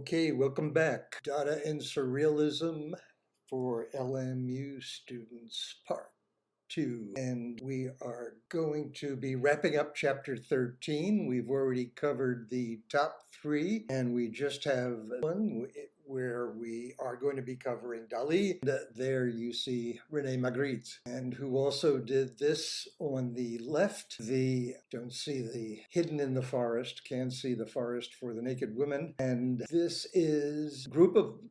Okay, welcome back. Data and Surrealism for LMU Students, Part 2. And we are going to be wrapping up Chapter 13. We've already covered the top three, and we just have one where we are going to be covering Dali. And there you see Rene Magritte, and who also did this on the left. Don't see the Hidden in the Forest, can see the forest for the naked women. And this is group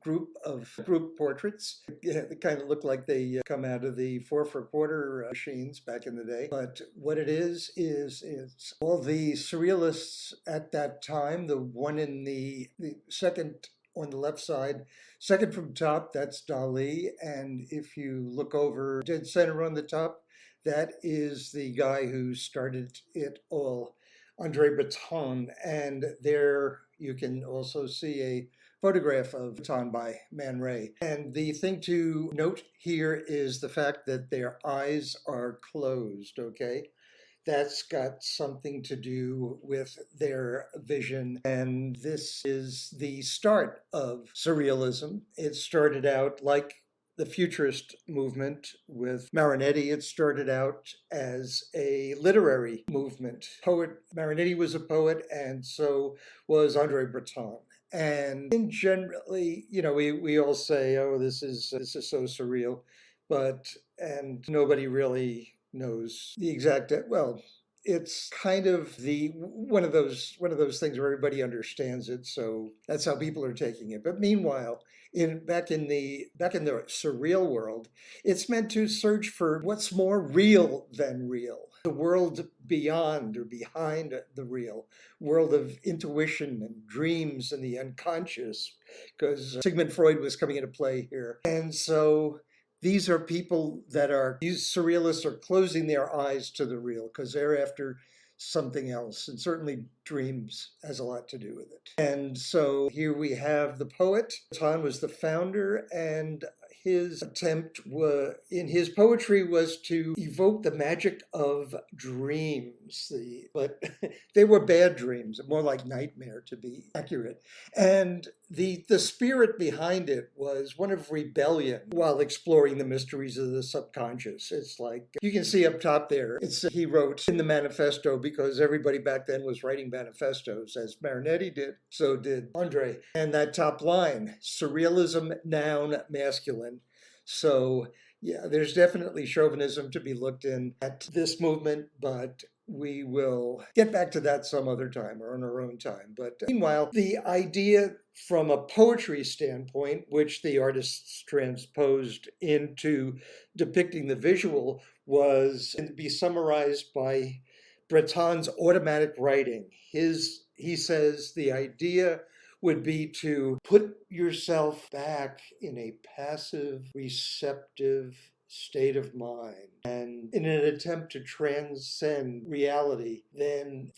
portraits. Yeah, they kind of look like they come out of the 4 for $1 machines back in the day. But what it is it's all the surrealists at that time. The one in the second on the left side, second from top, that's Dali. And if you look over dead center on the top, that is the guy who started it all, Andre Breton. And there you can also see a photograph of Breton by Man Ray. And the thing to note here is the fact that their eyes are closed, okay? That's got something to do with their vision. And this is the start of surrealism. It started out like the futurist movement with Marinetti. It started out as a literary movement. Marinetti was a poet, and so was Andre Breton. And in generally, we all say, "Oh, this is so surreal," and nobody really knows the exact. Well, it's kind of the one of those things where everybody understands it, so that's how people are taking it. But meanwhile, back in the surreal world, it's meant to search for what's more real than real, the world beyond or behind the real, world of intuition and dreams and the unconscious, because Sigmund Freud was coming into play here. And so these surrealists are closing their eyes to the real because they're after something else, and certainly dreams has a lot to do with it. And so here we have the poet. Breton was the founder, and his attempt in his poetry was to evoke the magic of dreams. But they were bad dreams, more like nightmare to be accurate. And the spirit behind it was one of rebellion while exploring the mysteries of the subconscious. It's like you can see up top there. He wrote in the manifesto because everybody back then was writing manifestos, as Marinetti did, so did Andre. And that top line, surrealism, noun, masculine. So yeah, there's definitely chauvinism to be looked in at this movement, but we will get back to that some other time or on our own time. But meanwhile, the idea from a poetry standpoint, which the artists transposed into depicting the visual, was to be summarized by Breton's automatic writing. He says the idea would be to put yourself back in a passive, receptive state of mind, and in an attempt to transcend reality, then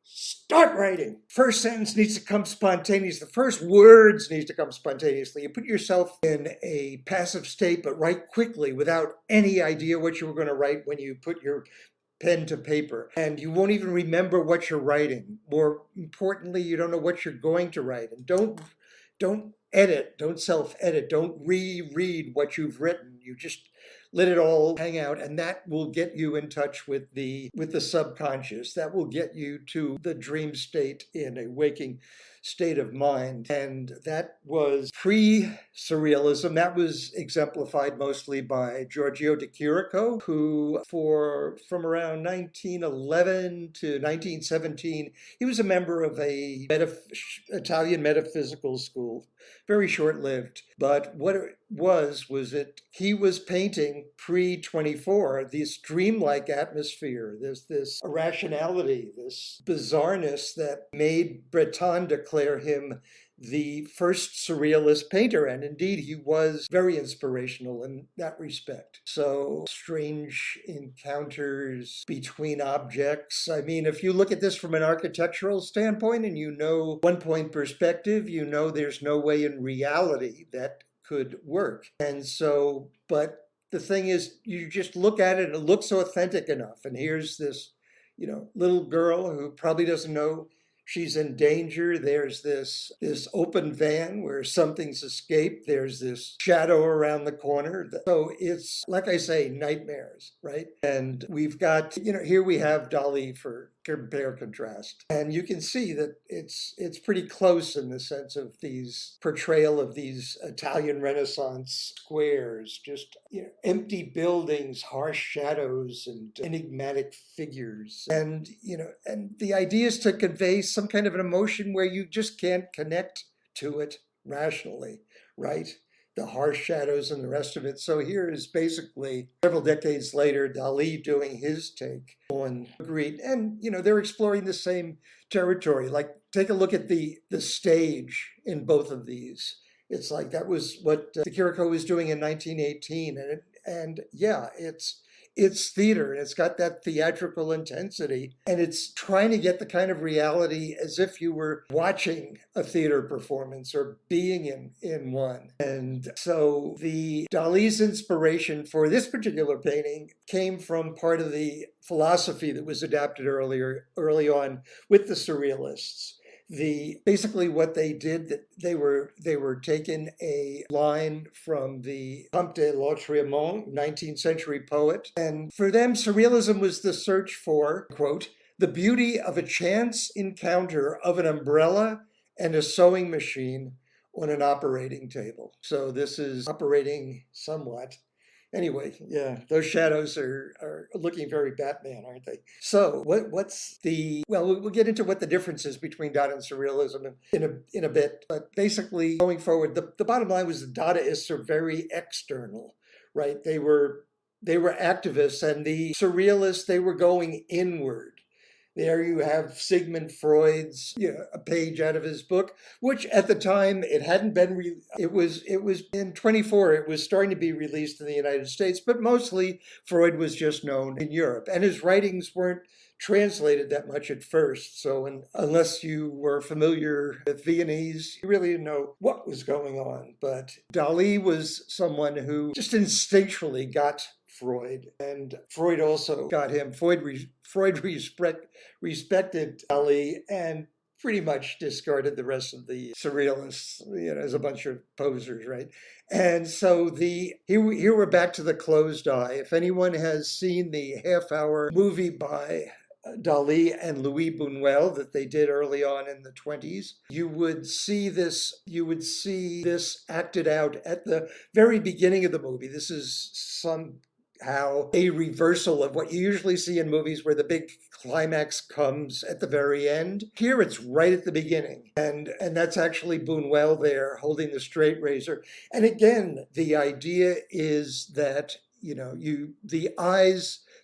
start writing. First sentence needs to come spontaneously. The first words need to come spontaneously. You put yourself in a passive state, but write quickly without any idea what you were going to write when you put your pen to paper, and you won't even remember what you're writing. More importantly, you don't know what you're going to write. And don't edit, don't self-edit, don't reread what you've written. You just let it all hang out, and that will get you in touch with the subconscious. That will get you to the dream state in a waking state of mind. And that was pre-surrealism. That was exemplified mostly by Giorgio de Chirico, who from around 1911 to 1917, he was a member of a Italian metaphysical school, very short-lived. But what it was that he was painting pre-24 this dreamlike atmosphere, this irrationality, this bizarreness that made Breton declare him the first surrealist painter. And indeed, he was very inspirational in that respect. So strange encounters between objects. I mean, if you look at this from an architectural standpoint and you know one-point perspective, you know there's no way in reality that could work. And so, but the thing is, you just look at it and it looks authentic enough. And here's this, little girl who probably doesn't know she's in danger. There's this open van where something's escaped. There's this shadow around the corner. So it's, like I say, nightmares, right? And we've got, here we have Dali for compare contrast. And you can see that it's pretty close in the sense of these portrayal of these Italian Renaissance squares, just empty buildings, harsh shadows, and enigmatic figures. And and the idea is to convey some kind of an emotion where you just can't connect to it rationally, right? The harsh shadows and the rest of it. So here is basically several decades later, Dali doing his take on Magritte. And, they're exploring the same territory. Like, take a look at the stage in both of these. It's like that was what the Chirico was doing in 1918. And yeah, it's theater, and it's got that theatrical intensity, and it's trying to get the kind of reality as if you were watching a theater performance or being in one. And so the Dali's inspiration for this particular painting came from part of the philosophy that was adapted early on with the surrealists. Basically what they did, that they were taking a line from the Comte de Lautréamont, 19th century poet, and for them surrealism was the search for, quote, the beauty of a chance encounter of an umbrella and a sewing machine on an operating table. So this is operating somewhat. Anyway, yeah, those shadows are looking very Batman, aren't they? So what's we'll get into what the difference is between Dada and surrealism in a bit. But basically, going forward, the bottom line was the Dadaists are very external, right? They were activists, and the surrealists, they were going inward. There you have Sigmund Freud's, a page out of his book, which at the time it hadn't been, it was in 24, it was starting to be released in the United States, but mostly Freud was just known in Europe. And his writings weren't translated that much at first. So unless you were familiar with Viennese, you really didn't know what was going on. But Dali was someone who just instinctually got Freud, and Freud also got him. Freud respected Dali and pretty much discarded the rest of the surrealists, as a bunch of posers, right? And so here we're back to the closed eye. If anyone has seen the half-hour movie by Dali and Louis Buñuel that they did early on in the 20s, you would see this acted out at the very beginning of the movie. This is somehow a reversal of what you usually see in movies where the big climax comes at the very end. Here it's right at the beginning. And that's actually Buñuel there holding the straight razor. And again, the idea is that,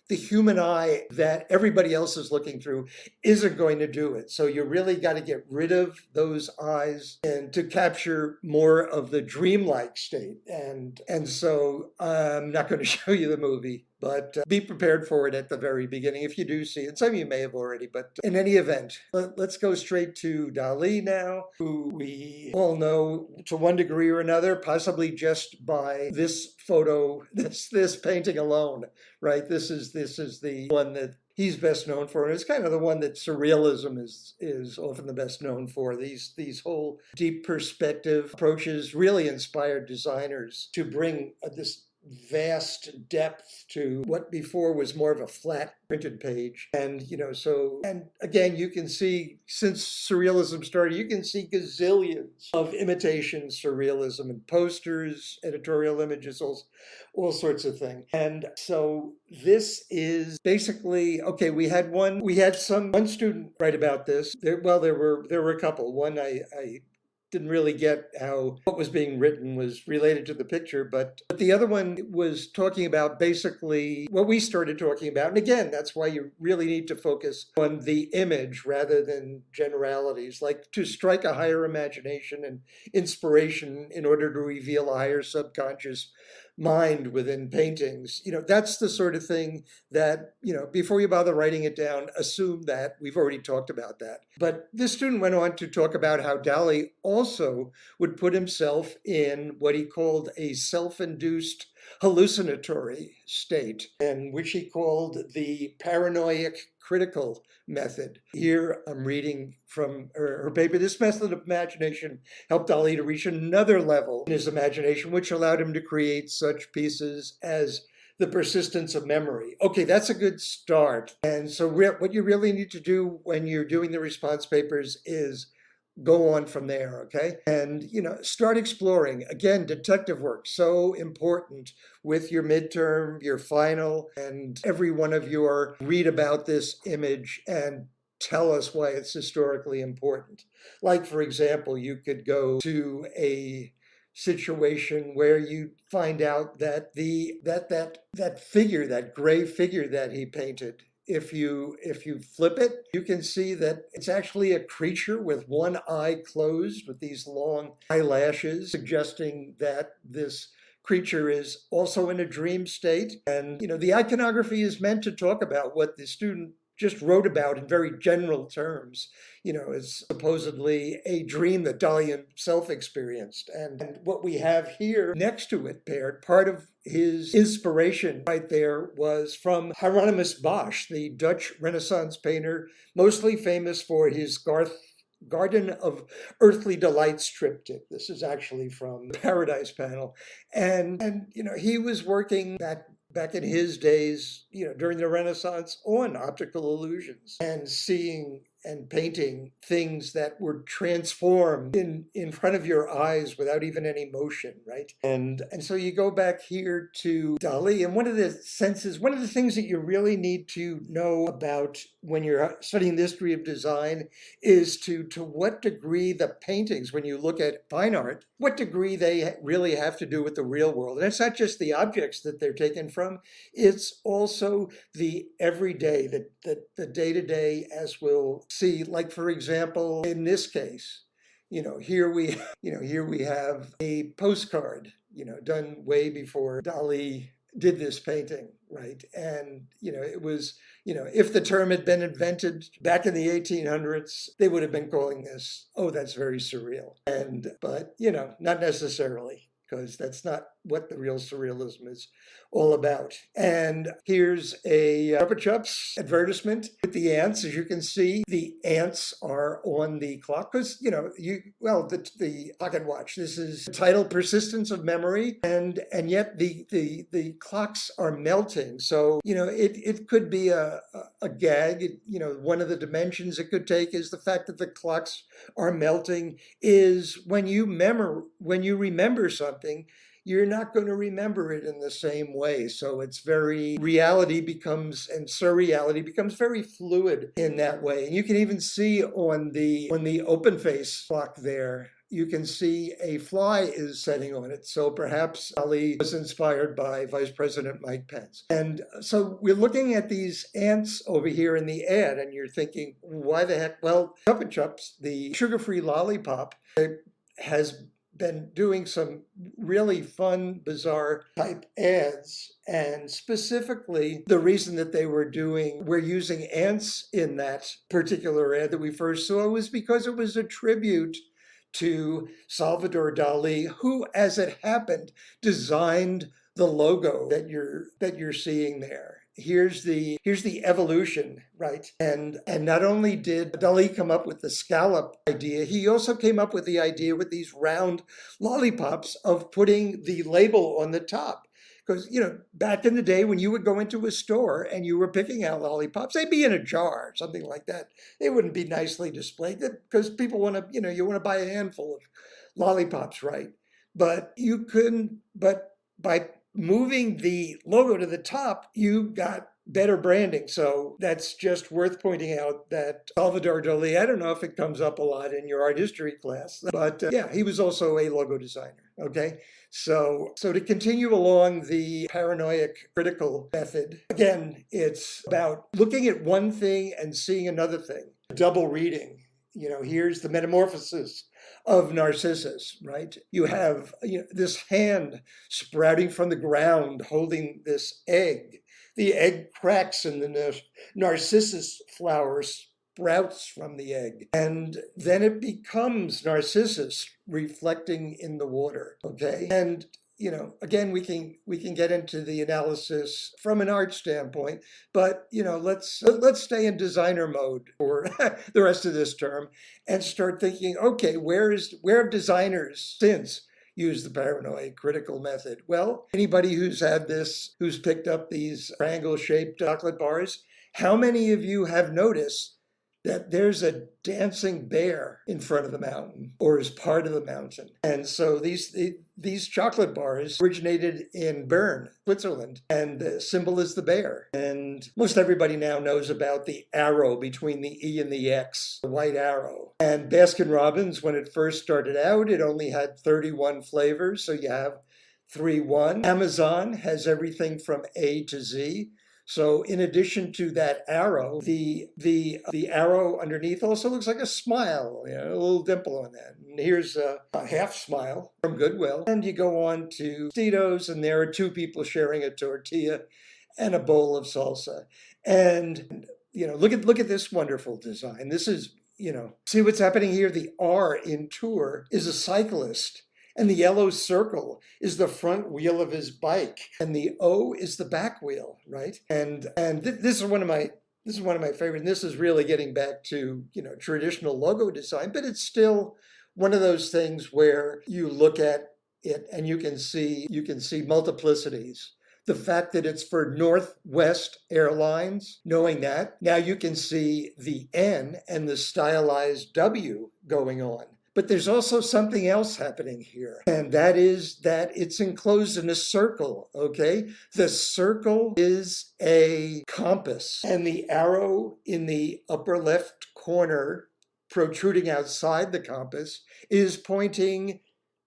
the human eye that everybody else is looking through isn't going to do it. So you really got to get rid of those eyes and to capture more of the dreamlike state. And so I'm not going to show you the movie, but be prepared for it at the very beginning if you do see it. Some of you may have already, but in any event, let's go straight to Dali now, who we all know to one degree or another, possibly just by this photo, this painting alone, right? This is the one that he's best known for, and it's kind of the one that surrealism is often the best known for. These whole deep perspective approaches really inspired designers to bring this vast depth to what before was more of a flat printed page. And and again, you can see, since surrealism started, you can see gazillions of imitation surrealism and posters, editorial images, all sorts of things. And so this is basically, okay, we had one student write about this. There were a couple. One I didn't really get how what was being written was related to the picture, but the other one was talking about basically what we started talking about. And again, that's why you really need to focus on the image rather than generalities, like to strike a higher imagination and inspiration in order to reveal a higher subconscious mind within paintings. That's the sort of thing that, before you bother writing it down, assume that we've already talked about that. But this student went on to talk about how Dali also would put himself in what he called a self-induced hallucinatory state, and which he called the paranoid critical method. Here I'm reading from her paper. This method of imagination helped Dali to reach another level in his imagination, which allowed him to create such pieces as the persistence of memory. Okay, that's a good start. And so what you really need to do when you're doing the response papers is go on from there, okay? And, start exploring. Again, detective work, so important with your midterm, your final, and every one of your read about this image and tell us why it's historically important. Like, for example, you could go to a situation where you find out that that figure, that gray figure that he painted, if you flip it, you can see that it's actually a creature with one eye closed with these long eyelashes, suggesting that this creature is also in a dream state. And, the iconography is meant to talk about what the student just wrote about in very general terms, is supposedly a dream that Dali himself experienced. And what we have here next to it, paired, part of his inspiration right there was from Hieronymus Bosch, the Dutch Renaissance painter, mostly famous for his Garden of Earthly Delights triptych. This is actually from the Paradise panel. And he was working back in his days, during the Renaissance, on optical illusions and seeing and painting things that were transformed in front of your eyes without even any motion, right? And so you go back here to Dali, and one of the things that you really need to know about when you're studying the history of design is to what degree the paintings, when you look at fine art, what degree they really have to do with the real world. And it's not just the objects that they're taken from, it's also the everyday, the day-to-day, as we'll see. Like, for example, in this case, here we have a postcard, done way before Dali did this painting, right? And, it was, if the term had been invented back in the 1800s, they would have been calling this, oh, that's very surreal. But, not necessarily, because that's not what the real surrealism is all about. And here's a Chupa Chups advertisement with the ants. As you can see, the ants are on the clock because, the pocket watch. This is titled Persistence of Memory, and yet the clocks are melting. So, it could be a gag. One of the dimensions it could take is the fact that the clocks are melting is when you remember something, you're not going to remember it in the same way. So it's reality becomes, and surreality becomes very fluid in that way. And you can even see on the open face clock there, you can see a fly is setting on it. So perhaps Ali was inspired by Vice President Mike Pence. And so we're looking at these ants over here in the ad, and you're thinking, why the heck? Well, Chupa Chups, the sugar-free lollipop, has been doing some really fun, bizarre type ads. And specifically, the reason that we're using ants in that particular ad that we first saw was because it was a tribute to Salvador Dali, who, as it happened, designed the logo that you're seeing there. Here's the evolution, right? And not only did Dali come up with the scallop idea, he also came up with the idea with these round lollipops of putting the label on the top. Because, back in the day when you would go into a store and you were picking out lollipops, they'd be in a jar or something like that. They wouldn't be nicely displayed because people want to, you want to buy a handful of lollipops, right? But by moving the logo to the top, you got better branding. So that's just worth pointing out that Salvador Dali, I don't know if it comes up a lot in your art history class, but he was also a logo designer, okay? So to continue along the paranoid critical method, again, it's about looking at one thing and seeing another thing, double reading. Here's the metamorphosis of Narcissus, right? You have this hand sprouting from the ground holding this egg. The egg cracks and the Narcissus flower sprouts from the egg. And then it becomes Narcissus reflecting in the water, okay? And again, we can get into the analysis from an art standpoint, but let's stay in designer mode for the rest of this term and start thinking, okay, where have designers since used the paranoid critical method? Well, anybody who's picked up these triangle-shaped chocolate bars, how many of you have noticed that there's a dancing bear in front of the mountain or is part of the mountain? And so these chocolate bars originated in Bern, Switzerland, and the symbol is the bear. And most everybody now knows about the arrow between the E and the X, the white arrow. And Baskin-Robbins, when it first started out, it only had 31 flavors, so you have 3-1. Amazon has everything from A to Z. So in addition to that arrow, the arrow underneath also looks like a smile, a little dimple on that. And here's a half smile from Goodwill. And you go on to Tito's, and there are two people sharing a tortilla and a bowl of salsa. And look at this wonderful design. This is, see what's happening here? The R in tour is a cyclist. And the yellow circle is the front wheel of his bike, and the O is the back wheel, right? And this is one of my favorites. And this is really getting back to traditional logo design, but it's still one of those things where you look at it and you can see multiplicities. The fact that it's for Northwest Airlines, knowing that, now you can see the N and the stylized W going on. But there's also something else happening here, and that is that it's enclosed in a circle, okay? The circle is a compass, and the arrow in the upper left corner, protruding outside the compass, is pointing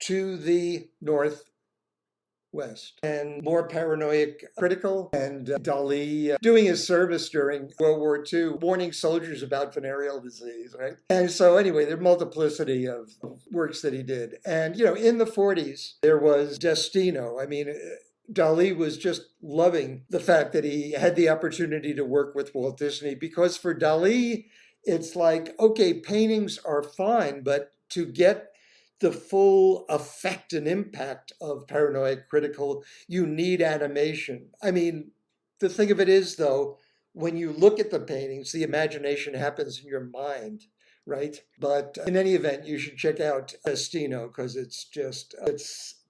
to the northwest. And more paranoid critical, and Dali doing his service during World War II, warning soldiers about venereal disease, right? And so anyway, there are multiplicity of works that he did. And, in the 40s, there was Destino. I mean, Dali was just loving the fact that he had the opportunity to work with Walt Disney, because for Dali, it's like, okay, paintings are fine, but to get the full effect and impact of paranoid critical, you need animation. I mean, the thing of it is, though, when you look at the paintings, the imagination happens in your mind, right? But in any event, you should check out Destino, because it's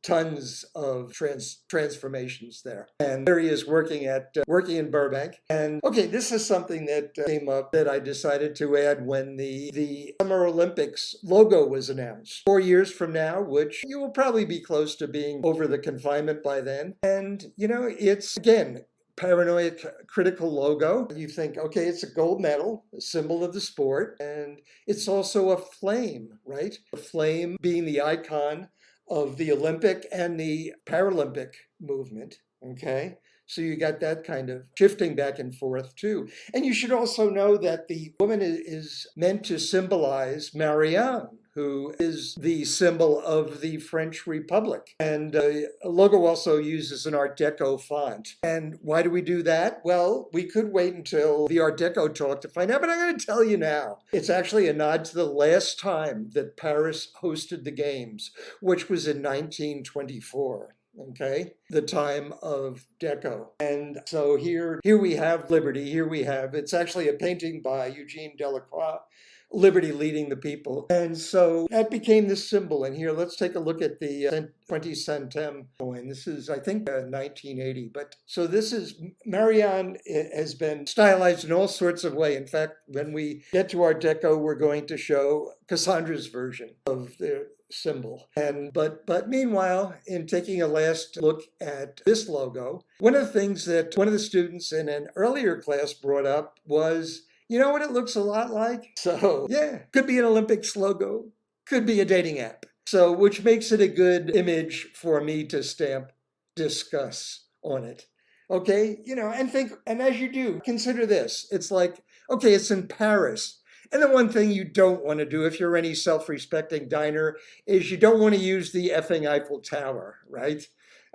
tons of transformations there. And there he is working in Burbank. And okay, this is something that came up that I decided to add when the Summer Olympics logo was announced. 4 years from now, which you will probably be close to being over the confinement by then. And, it's, again, paranoid critical logo. You think, okay, it's a gold medal, a symbol of the sport, and it's also a flame, right? A flame being the icon of the Olympic and the Paralympic movement, okay? So you got that kind of shifting back and forth too. And you should also know that the woman is meant to symbolize Marianne, who is the symbol of the French Republic. And the logo also uses an Art Deco font. And why do we do that? Well, we could wait until the Art Deco talk to find out, but I'm going to tell you now. It's actually a nod to the last time that Paris hosted the Games, which was in 1924. Okay, the time of Deco. And so here we have Liberty. Here we have, it's actually a painting by Eugene Delacroix, Liberty leading the people. And so that became the symbol. And here, let's take a look at the 20 centime coin. This is, I think, 1980. But so this is, Marianne has been stylized in all sorts of ways. In fact, when we get to Art Deco, we're going to show Cassandra's version of the symbol. But meanwhile, in taking a last look at this logo, one of the things that one of the students in an earlier class brought up was, you know what it looks a lot like? So yeah, could be an Olympics logo, could be a dating app. So which makes it a good image for me to stamp discuss on it. Okay, and as you do, consider this. It's like, okay, it's in Paris. And the one thing you don't want to do if you're any self-respecting diner is you don't want to use the effing Eiffel Tower, right?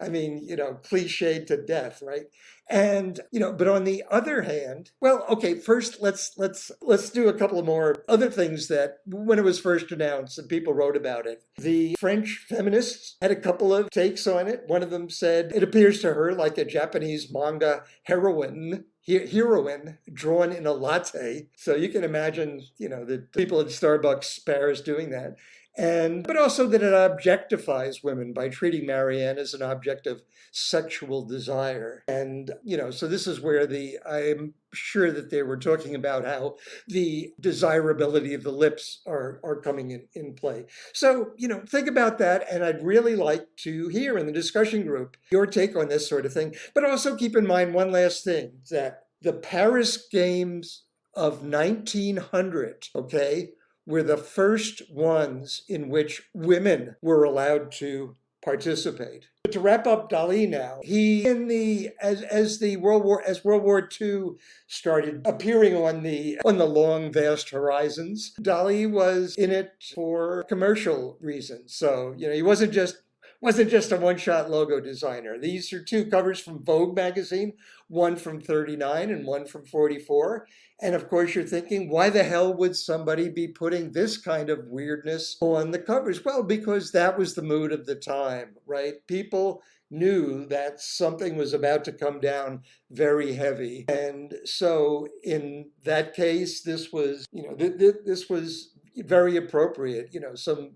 I mean, cliched to death, right? And but on the other hand, well, okay, first let's do a couple of more other things that when it was first announced and people wrote about it. The French feminists had a couple of takes on it. One of them said it appears to her like a Japanese manga heroine drawn in a latte. So you can imagine, the people at Starbucks Paris doing that. But also that it objectifies women by treating Marianne as an object of sexual desire. And, so this is where I'm sure that they were talking about how the desirability of the lips are coming in play. So, think about that. And I'd really like to hear in the discussion group your take on this sort of thing. But also keep in mind one last thing, that the Paris Games of 1900, okay, were the first ones in which women were allowed to participate. But to wrap up Dali now, he as World War II started appearing on the long vast horizons, Dali was in it for commercial reasons. So he wasn't just a one-shot logo designer. These are two covers from Vogue magazine, one from 39 and one from 44. And of course, you're thinking, why the hell would somebody be putting this kind of weirdness on the covers? Well, because that was the mood of the time, right? People knew that something was about to come down very heavy. And so in that case, this was, this was very appropriate,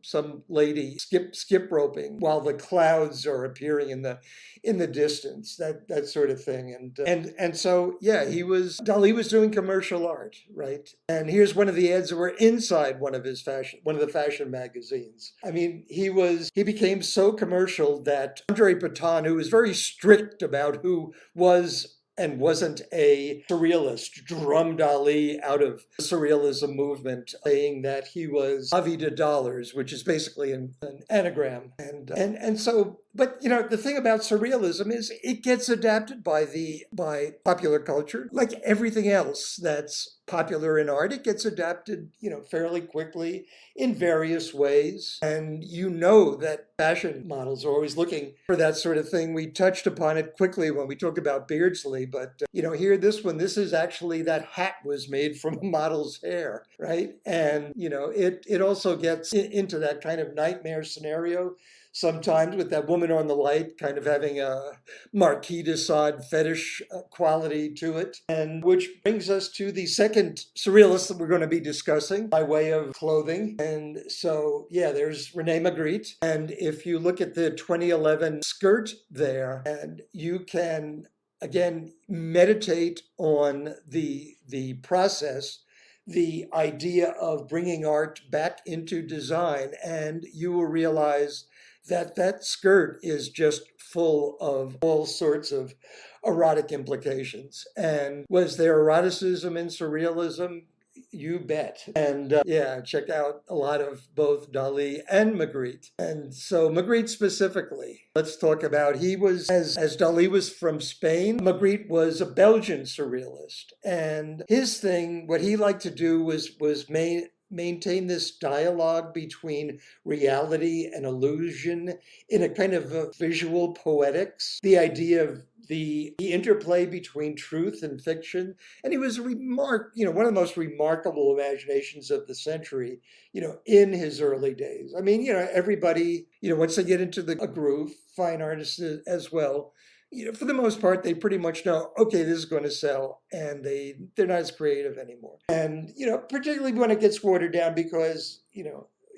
some lady skip roping while the clouds are appearing in the distance, that sort of thing. And so Dali was doing commercial art, right? And here's one of the ads that were inside one of the fashion magazines. I mean, he became so commercial that Andre Breton, who was very strict about who was and wasn't a surrealist, drummed Ali out of the surrealism movement, saying that he was Avi de Dollars, which is basically an anagram. And so, but the thing about surrealism is it gets adapted by popular culture, like everything else that's popular in art. It gets adapted, fairly quickly in various ways. And that fashion models are always looking for that sort of thing. We touched upon it quickly when we talked about Beardsley, but here, this is actually, that hat was made from a model's hair, right? And, it also gets into that kind of nightmare scenario sometimes with that woman on the light kind of having a Marquis de Sade fetish quality to it. And which brings us to the second surrealist that we're going to be discussing by way of clothing. And so, there's Rene Magritte. And if you look at the 2011 skirt there, and you can, again, meditate on the process, the idea of bringing art back into design, and you will realize that skirt is just full of all sorts of erotic implications. And was there eroticism in surrealism? You bet. And check out a lot of both Dali and Magritte. And so Magritte specifically, let's talk about, he was, as Dali was from Spain, Magritte was a Belgian surrealist. And his thing, what he liked to do was maintain this dialogue between reality and illusion in a kind of a visual poetics, the idea of the interplay between truth and fiction. And he was one of the most remarkable imaginations of the century, in his early days. I mean, everybody, once they get into a groove, fine artists as well, for the most part, they pretty much know, okay, this is going to sell, and they're not as creative anymore. And, particularly when it gets watered down, because,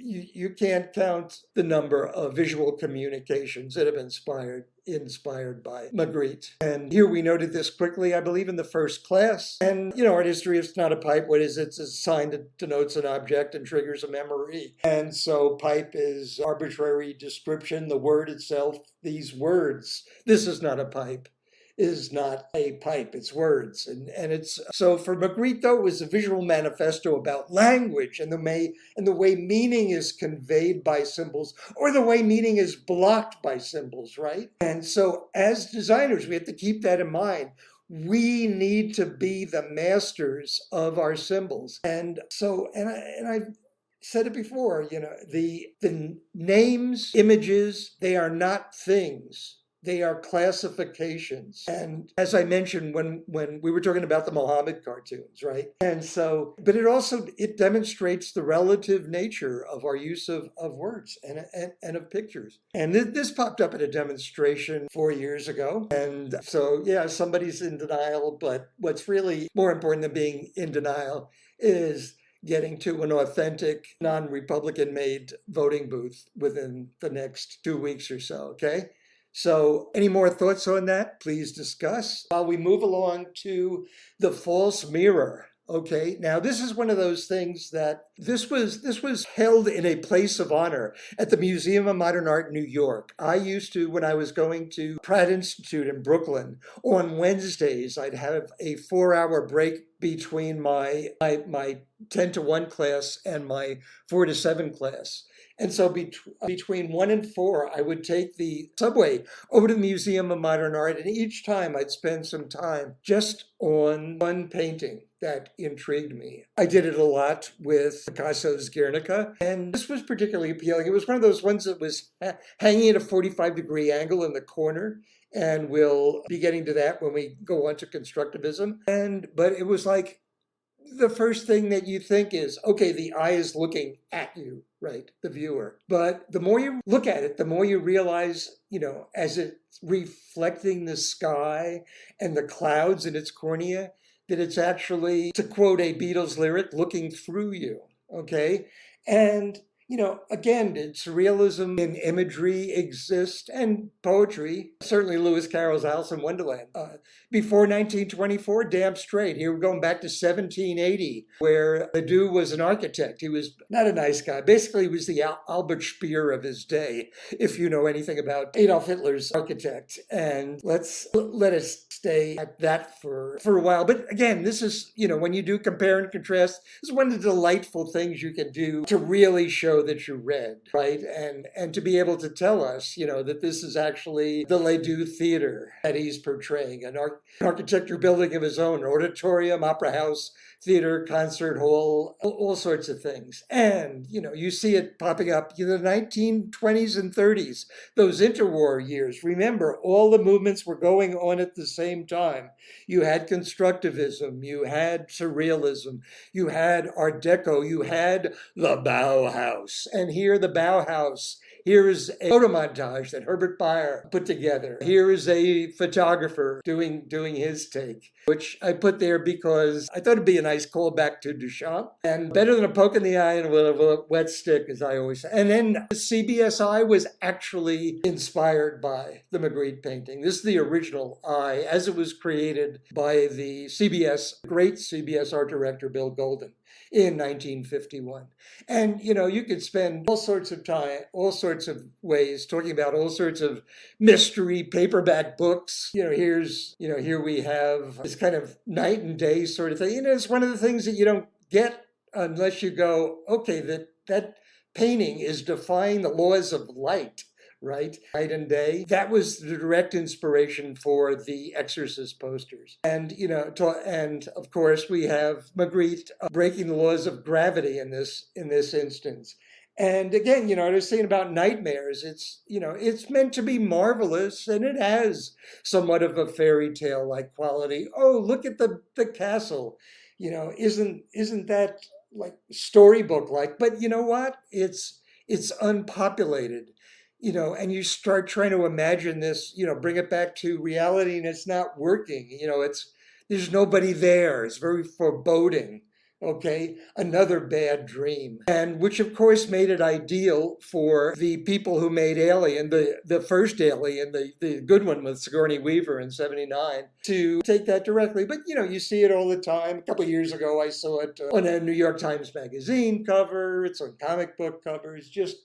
you can't count the number of visual communications that have been inspired by Magritte. And here we noted this quickly, I believe, in the first class. And, art history is not a pipe. What is it? It's a sign that denotes an object and triggers a memory. And so pipe is arbitrary description. The word itself, these words, this is not a pipe, is not a pipe, it's words. And it's, so for Magritte, though, it was a visual manifesto about language and the way meaning is conveyed by symbols, or the way meaning is blocked by symbols, right? And so as designers, we have to keep that in mind. We need to be the masters of our symbols. And so, and I've said it before, the names, images, they are not things. they are classifications. And as I mentioned, when we were talking about the Mohammed cartoons, right? And so, but it demonstrates the relative nature of our use of words and of pictures. And this popped up at a demonstration 4 years ago. And so, yeah, somebody's in denial, but what's really more important than being in denial is getting to an authentic, non-Republican made voting booth within the next 2 weeks or so, okay? So any more thoughts on that? Please discuss. While we move along to the false mirror. Okay, now this is one of those things that this was held in a place of honor at the Museum of Modern Art in New York. I used to, when I was going to Pratt Institute in Brooklyn, on Wednesdays, I'd have a 4-hour break between my 10 to 1 class and my 4 to 7 class. And so between 1 and 4, I would take the subway over to the Museum of Modern Art, and each time I'd spend some time just on one painting that intrigued me. I did it a lot with Picasso's Guernica, and this was particularly appealing. It was one of those ones that was hanging at a 45-degree angle in the corner, and we'll be getting to that when we go on to constructivism. But it was like, the first thing that you think is, okay, the eye is looking at you, right? The viewer. But the more you look at it, the more you realize, as it's reflecting the sky and the clouds in its cornea, that it's actually, to quote a Beatles lyric, looking through you, okay? And again, did surrealism in imagery exist, and poetry? Certainly Lewis Carroll's Alice in Wonderland. Before 1924, damn straight. Here we're going back to 1780, where Ledoux was an architect. He was not a nice guy. Basically, he was the Albert Speer of his day, if you know anything about Adolf Hitler's architect. And let us stay at that for a while. But again, this is, when you do compare and contrast, this is one of the delightful things you can do to really show that you read, right? And to be able to tell us, that this is actually the Ledoux Theater that he's portraying, an architecture building of his own, auditorium, opera house, theater, concert hall, all sorts of things. And, you see it popping up in the 1920s and 30s, those interwar years. Remember, all the movements were going on at the same time. You had constructivism, you had surrealism, you had Art Deco, you had the Bauhaus. And here the Bauhaus, here is a photo montage that Herbert Bayer put together. Here is a photographer doing his take, which I put there because I thought it'd be a nice callback to Duchamp, and better than a poke in the eye and a wet stick, as I always say. And then CBS was actually inspired by the Magritte painting. This is the original Eye, as it was created by the great CBS art director, Bill Golden, in 1951. And, you could spend all sorts of time, all sorts of ways talking about all sorts of mystery paperback books. Here we have this kind of night and day sort of thing. It's one of the things that you don't get unless you go, okay, that painting is defying the laws of light. Right? Night and day. That was the direct inspiration for the Exorcist posters. And, and of course we have Magritte breaking the laws of gravity in this instance. And again, I was saying about nightmares, it's meant to be marvelous, and it has somewhat of a fairy tale-like quality. Oh, look at the castle. Isn't that like storybook-like? But you know what? It's unpopulated. And you start trying to imagine this, bring it back to reality, and it's not working. There's nobody there. It's very foreboding. Okay, another bad dream. And which of course made it ideal for the people who made Alien, the first Alien, the good one with Sigourney Weaver in 1979, to take that directly. But you see it all the time. A couple of years ago, I saw it on a New York Times Magazine cover. It's on comic book covers, just,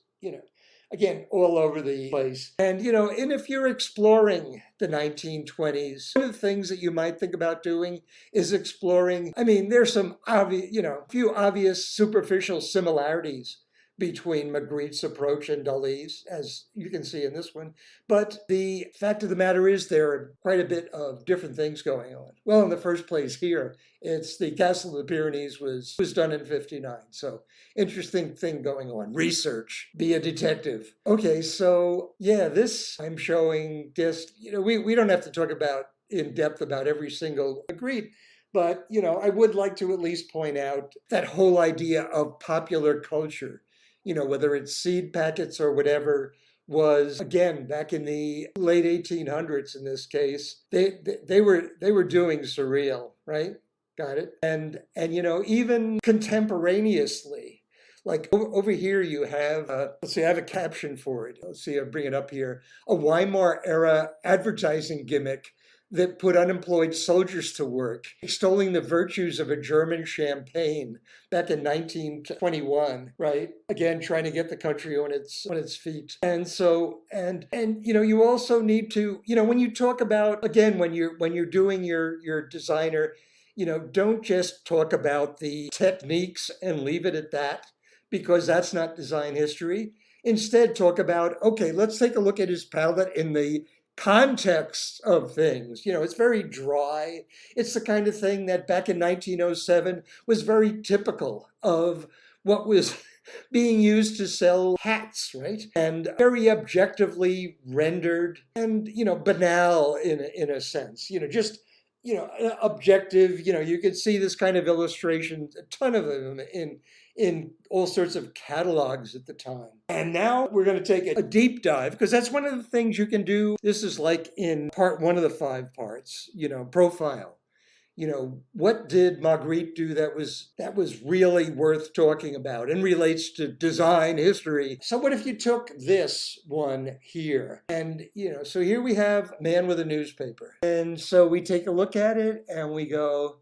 again, all over the place. And, and if you're exploring the 1920s, one of the things that you might think about doing is exploring, there's some obvious, few obvious superficial similarities between Magritte's approach and Dali's, as you can see in this one. But the fact of the matter is there are quite a bit of different things going on. Well, in the first place here, it's the Castle of the Pyrenees was done in 59. So interesting thing going on. Research, be a detective. Okay, so yeah, this I'm showing just, we don't have to talk about in depth about every single Magritte. But, I would like to at least point out that whole idea of popular culture, whether it's seed packets or whatever, was again back in the late 1800s. In this case, they were doing surreal, right? Got it. And even contemporaneously, like over here you have let's see, I have a caption for it. Let's see, I'll bring it up here. A Weimar era advertising gimmick that put unemployed soldiers to work, extolling the virtues of a German champagne back in 1921, right? Again, trying to get the country on its feet. And so, and you also need to, when you talk about, again, when you're doing your designer, don't just talk about the techniques and leave it at that, because that's not design history. Instead, talk about, okay, let's take a look at his palette in the context of things. It's very dry. It's the kind of thing that back in 1907 was very typical of what was being used to sell hats, right? And very objectively rendered and, banal in a sense, just, objective. You could see this kind of illustration, a ton of them in all sorts of catalogs at the time. And now we're going to take a deep dive, because that's one of the things you can do. This is like in part one of the 5 parts, profile. What did Magritte do that was really worth talking about and relates to design history? So what if you took this one here? And, so here we have Man with a Newspaper. And so we take a look at it and we go,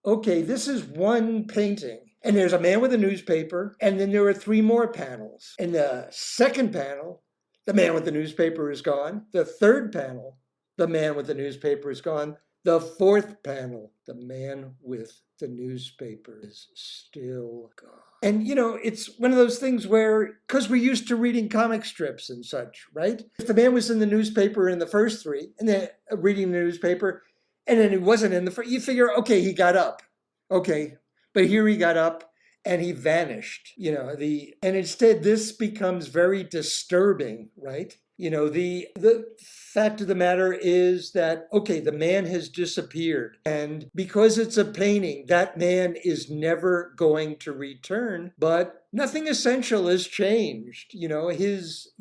okay, this is one painting. And there's a man with a newspaper, and then there are 3 more panels. In the second panel, the man with the newspaper is gone. The third panel, the man with the newspaper is gone. The fourth panel, the man with the newspaper is still gone. And, it's one of those things where, because we're used to reading comic strips and such, right? If the man was in the newspaper in the first 3, and then reading the newspaper, and then he wasn't in the first, you figure, okay, he got up. Okay, but here he got up and he vanished, and instead this becomes very disturbing, right? The fact of the matter is that, okay, the man has disappeared. And because it's a painting, that man is never going to return, but nothing essential has changed. His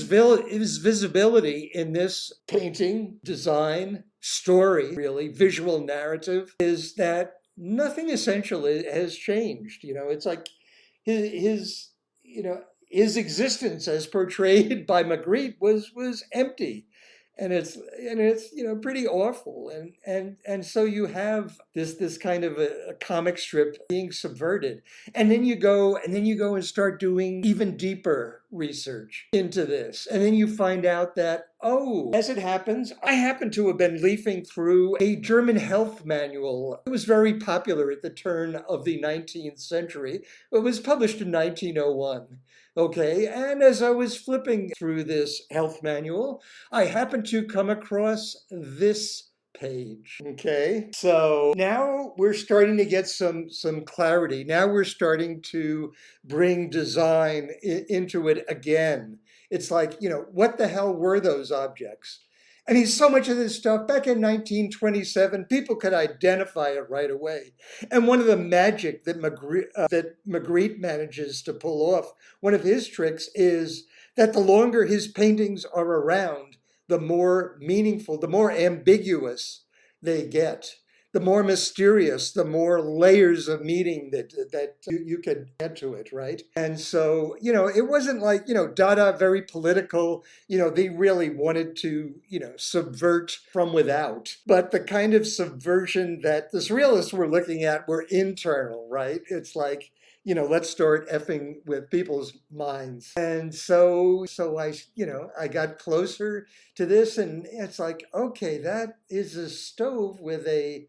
visibility in this painting, design, story, really, visual narrative, is that nothing essential has changed. It's like his existence as portrayed by Magritte was empty. And it's pretty awful, and so you have this kind of a comic strip being subverted, and then you go and start doing even deeper research into this, and then you find out that, oh, as it happens, I happen to have been leafing through a German health manual. It was very popular at the turn of the 19th century. It was published in 1901. Okay, and as I was flipping through this health manual, I happened to come across this page. Okay, so now we're starting to get some clarity. Now we're starting to bring design into it again. It's like, what the hell were those objects? I mean, so much of this stuff, back in 1927, people could identify it right away. And one of the magic that Magritte manages to pull off, one of his tricks, is that the longer his paintings are around, the more meaningful, the more ambiguous they get. The more mysterious, the more layers of meaning that you could add to it, right? And so, it wasn't like, Dada, very political, they really wanted to, subvert from without. But the kind of subversion that the surrealists were looking at were internal, right? It's like, let's start effing with people's minds. And so I got closer to this, and it's like, okay, that is a stove with a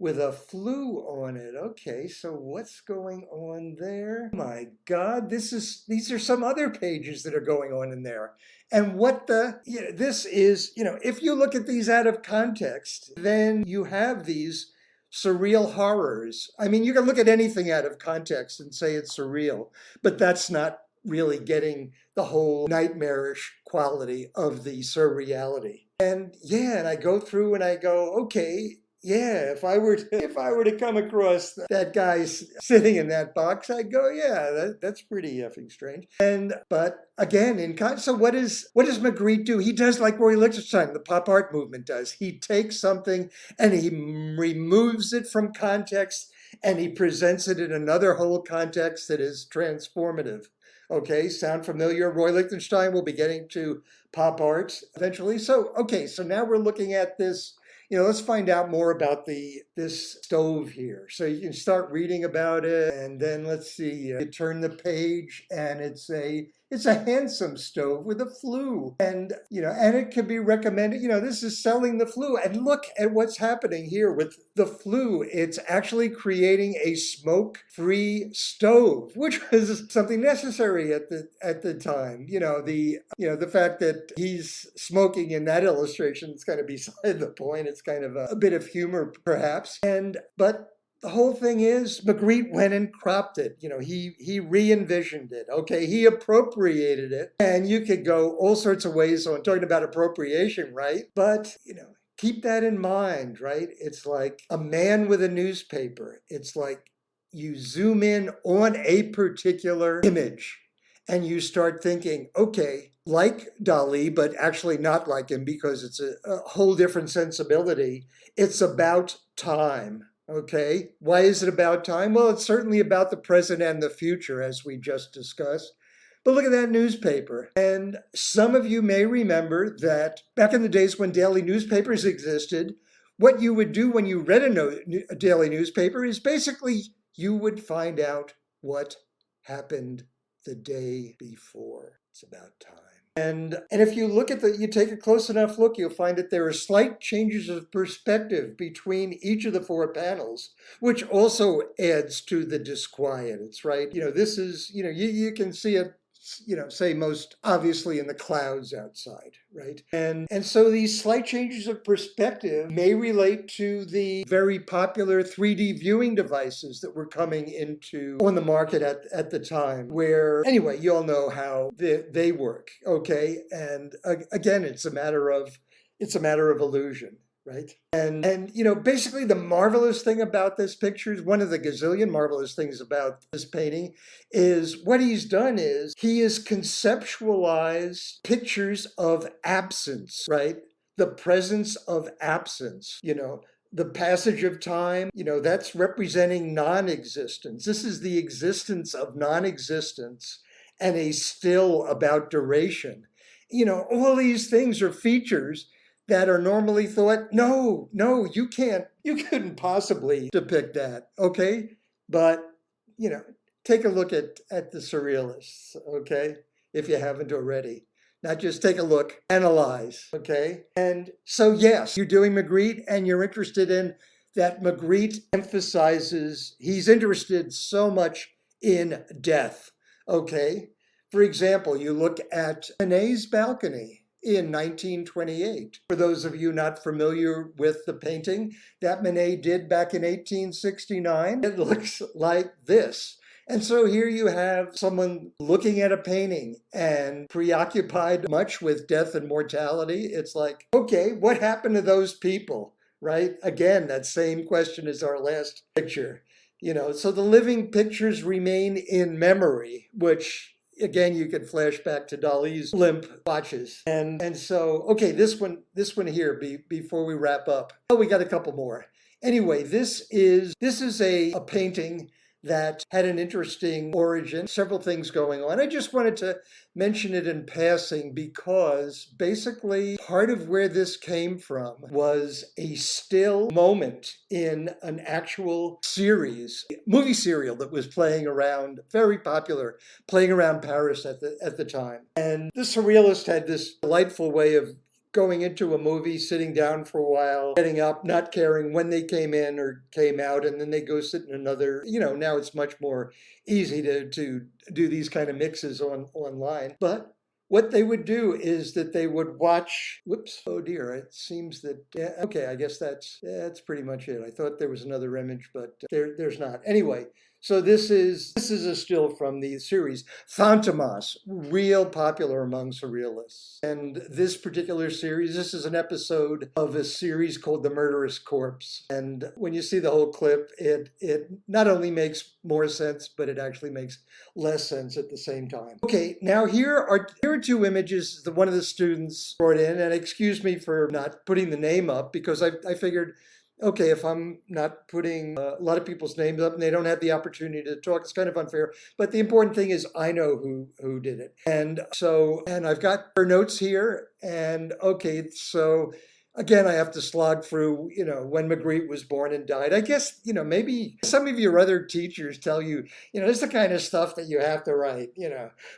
with a flu on it. Okay, so what's going on there? My God, these are some other pages that are going on in there. And this is, if you look at these out of context, then you have these surreal horrors. I mean, you can look at anything out of context and say it's surreal, but that's not really getting the whole nightmarish quality of the surreality. And yeah, and I go through and I go, okay, yeah, if I were to come across that guy sitting in that box, I'd go, yeah, that's pretty effing strange. But again, so what does Magritte do? He does like Roy Lichtenstein, the pop art movement does. He takes something and he removes it from context and he presents it in another whole context that is transformative. Okay, sound familiar? Roy Lichtenstein will be getting to pop art eventually. So now we're looking at this. Let's find out more about this stove here. So you can start reading about it, and then let's see. You turn the page, and it's a handsome stove with a flue, and it can be recommended. This is selling the flue, and look at what's happening here with the flue. It's actually creating a smoke-free stove, which was something necessary at the time. The fact that he's smoking in that illustration is kind of beside the point. It's kind of a bit of humor, perhaps, but the whole thing is Magritte went and cropped it. He re-envisioned it. Okay, he appropriated it. And you could go all sorts of ways on talking about appropriation, right? But, keep that in mind, right? It's like a man with a newspaper. It's like you zoom in on a particular image and you start thinking, okay, like Dali, but actually not like him because it's a whole different sensibility. It's about time. Okay, why is it about time? Well, it's certainly about the present and the future, as we just discussed. But look at that newspaper. And some of you may remember that back in the days when daily newspapers existed, what you would do when you read a daily newspaper is basically you would find out what happened the day before. It's about time. And if you you take a close enough look, you'll find that there are slight changes of perspective between each of the four panels, which also adds to the disquiet. It's right. This is, you can see it, say most obviously in the clouds outside, right? And so these slight changes of perspective may relate to the very popular 3D viewing devices that were coming on the market at the time, where, anyway, you all know how they work, okay? And again, it's a matter of illusion. Right. And basically the marvelous thing about this picture is one of the gazillion marvelous things about this painting is what he's done is he has conceptualized pictures of absence, right? The presence of absence, the passage of time, that's representing non-existence. This is the existence of non-existence and a still about duration. All these things are features that are normally thought, no, you couldn't possibly depict that, okay? But, take a look at the surrealists, okay? If you haven't already. Not just take a look, analyze, okay? And so, yes, you're doing Magritte and you're interested in that Magritte he's interested so much in death, okay? For example, you look at Manet's balcony in 1928. For those of you not familiar with the painting that Manet did back in 1869, it looks like this. And so here you have someone looking at a painting and preoccupied much with death and mortality. It's like, okay, what happened to those people, right? Again, that same question as our last picture. So the living pictures remain in memory, which again, you could flash back to Dali's limp watches. And so, okay, this one here, before we wrap up. Oh, we got a couple more. Anyway, this is a painting that had an interesting origin, several things going on. I just wanted to mention it in passing because basically part of where this came from was a still moment in an actual movie serial that was playing around, very popular, playing around Paris at the time. And the surrealist had this delightful way of going into a movie, sitting down for a while, getting up, not caring when they came in or came out, and then they go sit in another, now it's much more easy to do these kind of mixes online. But what they would do is that they would watch, whoops, oh dear, it seems that, yeah, okay, I guess that's pretty much it. I thought there was another image, but there's not. Anyway, so this is a still from the series. Fantomas, real popular among surrealists. And this particular series, this is an episode of a series called The Murderous Corpse. And when you see the whole clip, it not only makes more sense, but it actually makes less sense at the same time. Okay, now here are two images that one of the students brought in, and excuse me for not putting the name up because I figured, okay, if I'm not putting a lot of people's names up and they don't have the opportunity to talk, it's kind of unfair. But the important thing is I know who did it. And I've got her notes here. And okay, so again, I have to slog through, when Magritte was born and died. I guess, maybe some of your other teachers tell you, this is the kind of stuff that you have to write.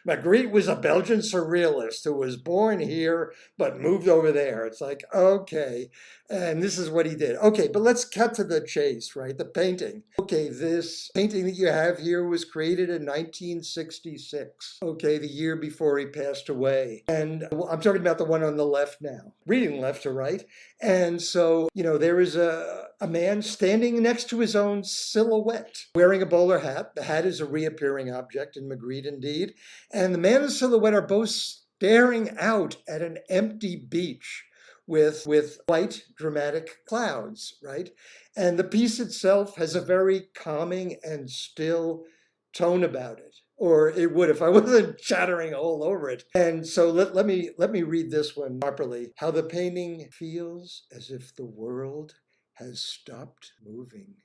Magritte was a Belgian surrealist who was born here but moved over there. It's like, okay, and this is what he did. Okay, but let's cut to the chase, right? The painting. Okay, this painting that you have here was created in 1966. Okay, the year before he passed away. And I'm talking about the one on the left now, reading left to right. And so, there is a man standing next to his own silhouette, wearing a bowler hat. The hat is a reappearing object in Magritte, indeed. And the man and the silhouette are both staring out at an empty beach with white dramatic clouds, right? And the piece itself has a very calming and still tone about it. Or it would if I wasn't chattering all over it. And so let me read this one properly. How the painting feels as if the world has stopped moving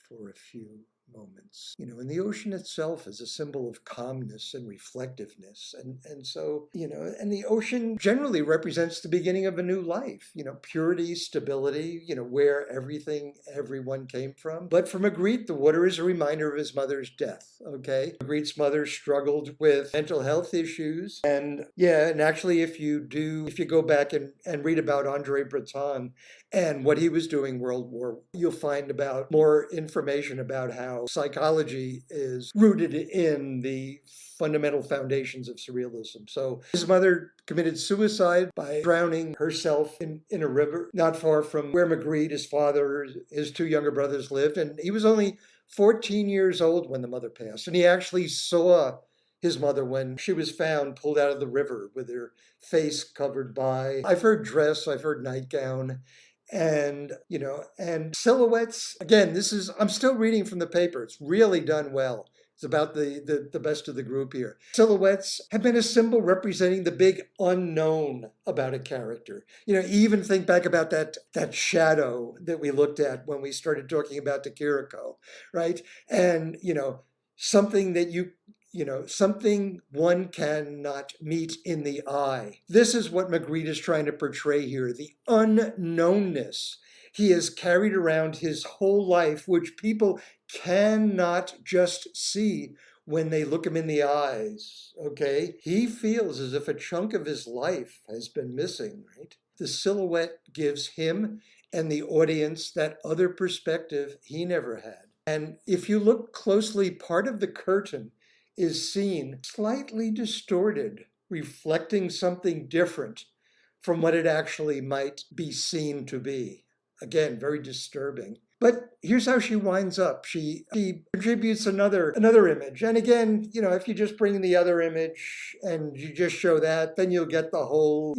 for a few moments. And the ocean itself is a symbol of calmness and reflectiveness. And so, and the ocean generally represents the beginning of a new life, purity, stability, where everyone came from. But for Magritte, the water is a reminder of his mother's death, okay? Magritte's mother struggled with mental health issues. And yeah, and actually if you go back and read about André Breton and what he was doing World War, you'll find about more information about how psychology is rooted in the fundamental foundations of surrealism. So his mother committed suicide by drowning herself in a river not far from where Magritte, his father, his two younger brothers lived. And he was only 14 years old when the mother passed. And he actually saw his mother when she was found pulled out of the river with her face covered by, I've heard dress, I've heard nightgown. And silhouettes, again, I'm still reading from the paper. It's really done well. It's about the best of the group here. Silhouettes have been a symbol representing the big unknown about a character. Even think back about that shadow that we looked at when we started talking about Takiriko, right? And, something that something one cannot meet in the eye. This is what Magritte is trying to portray here, the unknownness he has carried around his whole life, which people cannot just see when they look him in the eyes, okay? He feels as if a chunk of his life has been missing, right? The silhouette gives him and the audience that other perspective he never had. And if you look closely, part of the curtain is seen slightly distorted, reflecting something different from what it actually might be seen to be. Again, very disturbing. But here's how she winds up. She contributes another image. And again, if you just bring the other image and you just show that, then you'll get the whole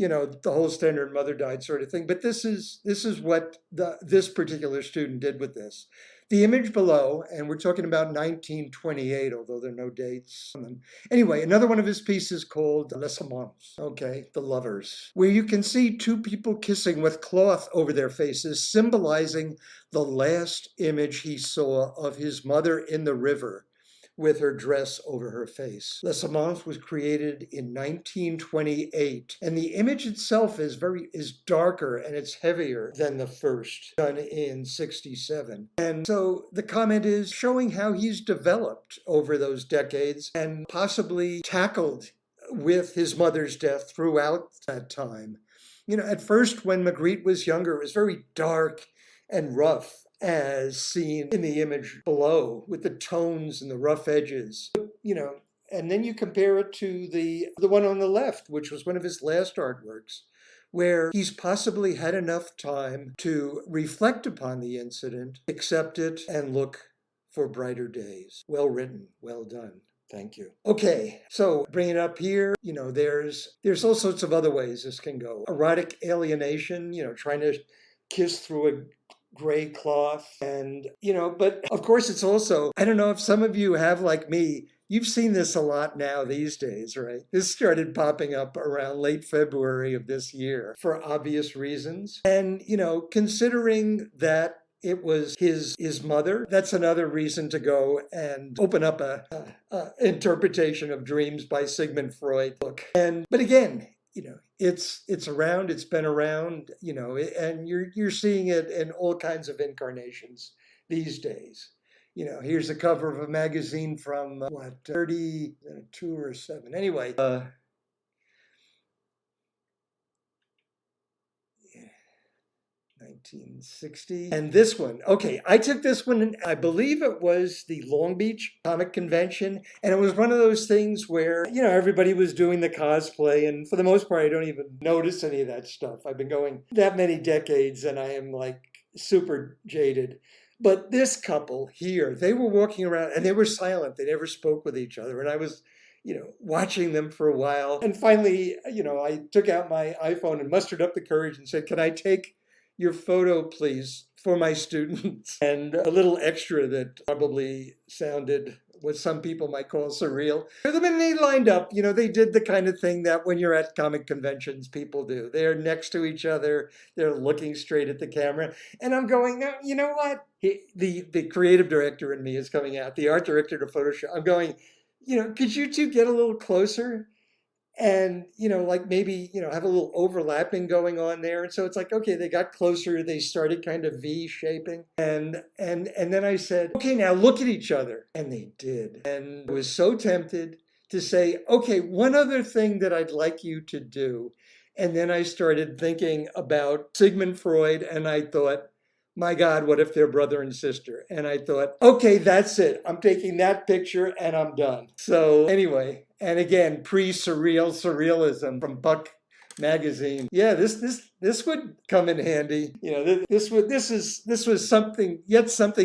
standard mother died sort of thing. But this is what this particular student did with this. The image below, and we're talking about 1928, although there are no dates. Anyway, another one of his pieces called Les Amants, okay, The Lovers, where you can see two people kissing with cloth over their faces, symbolizing the last image he saw of his mother in the river with her dress over her face. Les Amants was created in 1928, and the image itself is darker and it's heavier than the first, done in 67. And so the comment is showing how he's developed over those decades and possibly tackled with his mother's death throughout that time. At first, when Magritte was younger, it was very dark and rough, as seen in the image below, with the tones and the rough edges. And then you compare it to the one on the left, which was one of his last artworks, where he's possibly had enough time to reflect upon the incident, accept it, and look for brighter days. Well written, well done. Thank you. Okay, so bring it up here. There's all sorts of other ways this can go. Erotic alienation, trying to kiss through a gray cloth. And, but of course it's also, I don't know if some of you have, like me, you've seen this a lot now these days, right? This started popping up around late February of this year for obvious reasons. And, considering that it was his mother, that's another reason to go and open up a interpretation of dreams by Sigmund Freud book. But again, it's around, it's been around, and you're seeing it in all kinds of incarnations these days. Here's a cover of a magazine from 32 or 7. Anyway, 1960. And this one, okay, I took this one, I believe it was the Long Beach Comic Convention. And it was one of those things where, everybody was doing the cosplay. And for the most part, I don't even notice any of that stuff. I've been going that many decades and I am like super jaded. But this couple here, they were walking around and they were silent. They never spoke with each other. And I was, watching them for a while. And finally, I took out my iPhone and mustered up the courage and said, "Can I take your photo, please, for my students?" And a little extra that probably sounded what some people might call surreal. And they lined up, they did the kind of thing that when you're at comic conventions, people do. They're next to each other. They're looking straight at the camera. And I'm going, no, you know what? The creative director in me is coming out, the art director to Photoshop. I'm going, could you two get a little closer? And, like maybe, have a little overlapping going on there. And so it's like, okay, they got closer. They started kind of V shaping. And then I said, okay, now look at each other. And they did. And I was so tempted to say, okay, one other thing that I'd like you to do. And then I started thinking about Sigmund Freud. And I thought, my God, what if they're brother and sister? And I thought, okay, that's it. I'm taking that picture and I'm done. So anyway, and again, surrealism from Buck magazine. Yeah, this would come in handy. This was something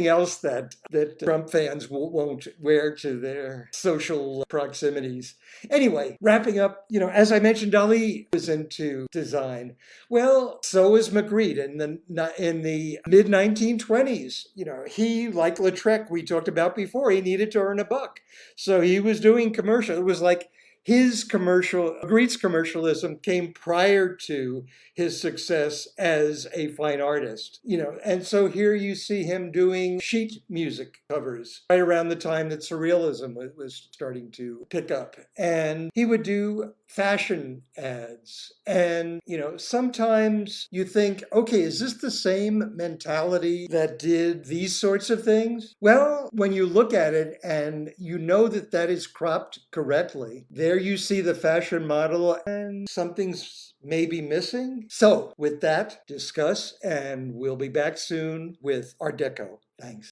else that Trump fans won't wear to their social proximities. Anyway, wrapping up, as I mentioned, Ali was into design. Well, so was Magritte in the mid 1920s. He, like Lautrec, we talked about before, he needed to earn a buck. So he was doing commercial. It was like Magritte's commercialism came prior to his success as a fine artist, and so here you see him doing sheet music covers right around the time that surrealism was starting to pick up. And he would do fashion ads. And, sometimes you think, okay, is this the same mentality that did these sorts of things? Well, when you look at it and you know that is cropped correctly, there you see the fashion model and something's maybe missing. So with that, discuss, and we'll be back soon with Art Deco. Thanks.